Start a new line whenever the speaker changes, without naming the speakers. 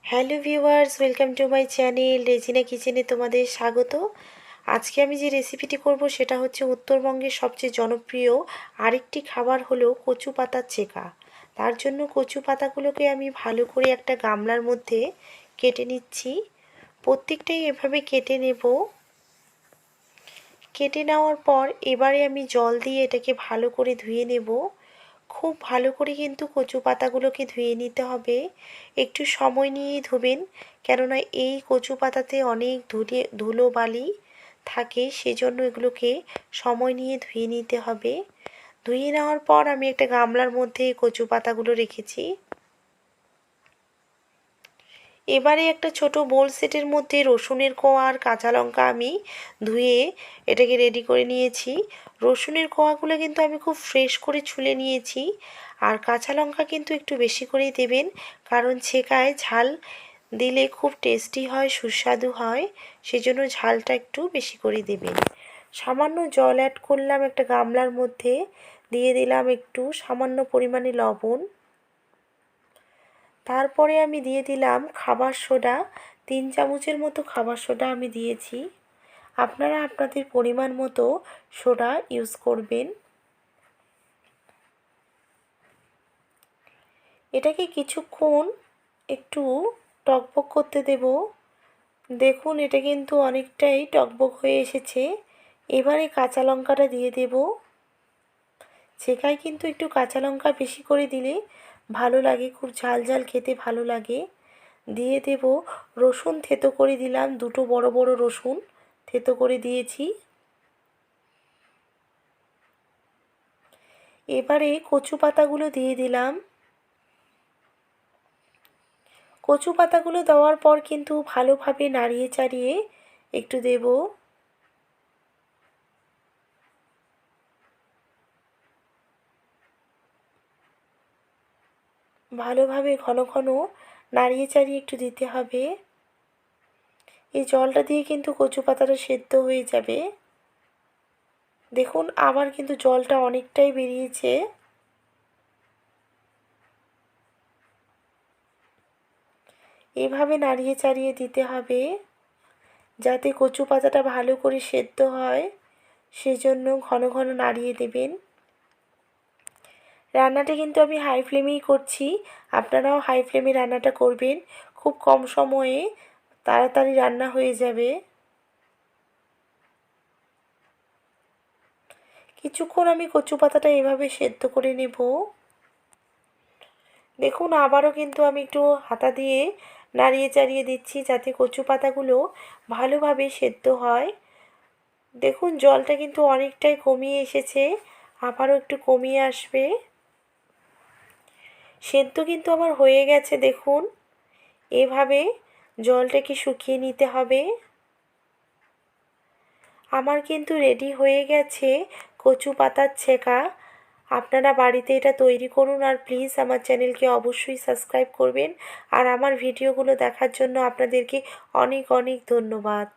Hello viewers, welcome to my channel Regina কিচেনে তোমাদের স্বাগত। আজকে আমি যে রেসিপিটি করব সেটা হচ্ছে উত্তরবঙ্গের সবচেয়ে জনপ্রিয় আরেকটি খাবার হলো কচু পাতার ছেঁকা। তার জন্য কচু পাতাগুলোকে আমি ভালো করে একটা গামলার মধ্যে কেটে নিচ্ছি। প্রত্যেকটাই এভাবে কেটে নেব। কেটে নেওয়ার পর এবারে আমি জল দিয়ে এটাকে ভালো করে ধুয়ে নেব। খুব ভালো করে কিন্তু কচু পাতাগুলোকে ধুয়ে নিতে হবে। একটু সময় নিয়েই ধুবেন, কেননা এই কচু পাতাতে অনেক ধুলো বালি থাকে, সেজন্য এগুলোকে সময় নিয়ে ধুয়ে নিতে হবে। ধুয়ে নেওয়ার পর আমি একটা গামলার মধ্যে কচু পাতাগুলো রেখেছি। এবারে একটা ছোট বোল সেটের মধ্যে রসুনের কোয়া আর কাঁচা লঙ্কা আমি ধুয়ে এটাকে রেডি করে নিয়েছি। রসুনের কোয়াগুলো কিন্তু আমি খুব ফ্রেশ করে ছুলে নিয়েছি, আর কাঁচা লঙ্কা কিন্তু একটু বেশি করেই দেবেন, কারণ ছেঁকায় ঝাল দিলে খুব টেস্টি হয়, সুস্বাদু হয়, সেজন্য ঝালটা একটু বেশি করে দেবেন। সামান্য জল অ্যাড করলাম একটা গামলার মধ্যে, দিয়ে দিলাম একটু সামান্য পরিমাণে লবণ। তারপরে আমি দিয়ে দিলাম খাবার সোডা, 3 চামচের মতো খাবার সোডা আমি দিয়েছি। আপনারা আপনাদের পরিমাণ মতো সোডা ইউজ করবেন। এটাকে কিছুক্ষণ একটু টকবক করতে দেব। দেখুন এটা কিন্তু অনেকটাই টকবক হয়ে এসেছে। এবারে কাঁচা লঙ্কাটা দিয়ে দেব। ছেঁকায় কিন্তু একটু কাঁচা লঙ্কা বেশি করে দিলে ভালো লাগে, খুব ঝাল ঝাল খেতে ভালো লাগে। দিয়ে দেব রসুন, থেতো করে দিলাম, 2টো বড় বড় রসুন থেতো করে দিয়েছি। এবারে কচু পাতাগুলো দিয়ে দিলাম। কচু পাতাগুলো দেওয়ার পর কিন্তু ভালোভাবে নাড়িয়ে চাড়িয়ে একটু দেব। ভালোভাবে ঘন ঘন নাড়িয়ে চাড়িয়ে একটু দিতে হবে। এই জলটা দিয়ে কিন্তু কচু পাতাটা সেদ্ধ হয়ে যাবে। দেখুন আবার কিন্তু জলটা অনেকটাই বেরিয়েছে। এভাবে নাড়িয়ে চাড়িয়ে দিতে হবে যাতে কচু পাতাটা ভালো করে সেদ্ধ হয়, সেজন্য ঘন ঘন নাড়িয়ে দেবেন। রান্নাটা কিন্তু আমি হাই ফ্লেমেই করছি, আপনারাও হাই ফ্লেমে রান্নাটা করবেন, খুব কম সময়ে তাড়াতাড়ি রান্না হয়ে যাবে। কিছুক্ষণ আমি কচু পাতাটা এভাবে সেদ্ধ করে নেব। দেখুন আবারও কিন্তু আমি একটু হাতা দিয়ে নাড়িয়ে চাড়িয়ে দিচ্ছি যাতে কচু পাতাগুলো ভালোভাবে সেদ্ধ হয়। দেখুন জলটা কিন্তু অনেকটাই কমিয়ে এসেছে, আবারও একটু কমিয়ে আসবে। সেদ্ধ কিন্তু আমার হয়ে গেছে। দেখুন এভাবে জলটাকে শুকিয়ে নিতে হবে। আমার কিন্তু রেডি হয়ে গেছে কচু পাতার ছেঁকা। আপনারা বাড়িতে এটা তৈরি করুন, আর প্লিজ আমার চ্যানেলকে অবশ্যই সাবস্ক্রাইব করবেন। আর আমার ভিডিওগুলো দেখার জন্য আপনাদেরকে অনেক অনেক ধন্যবাদ।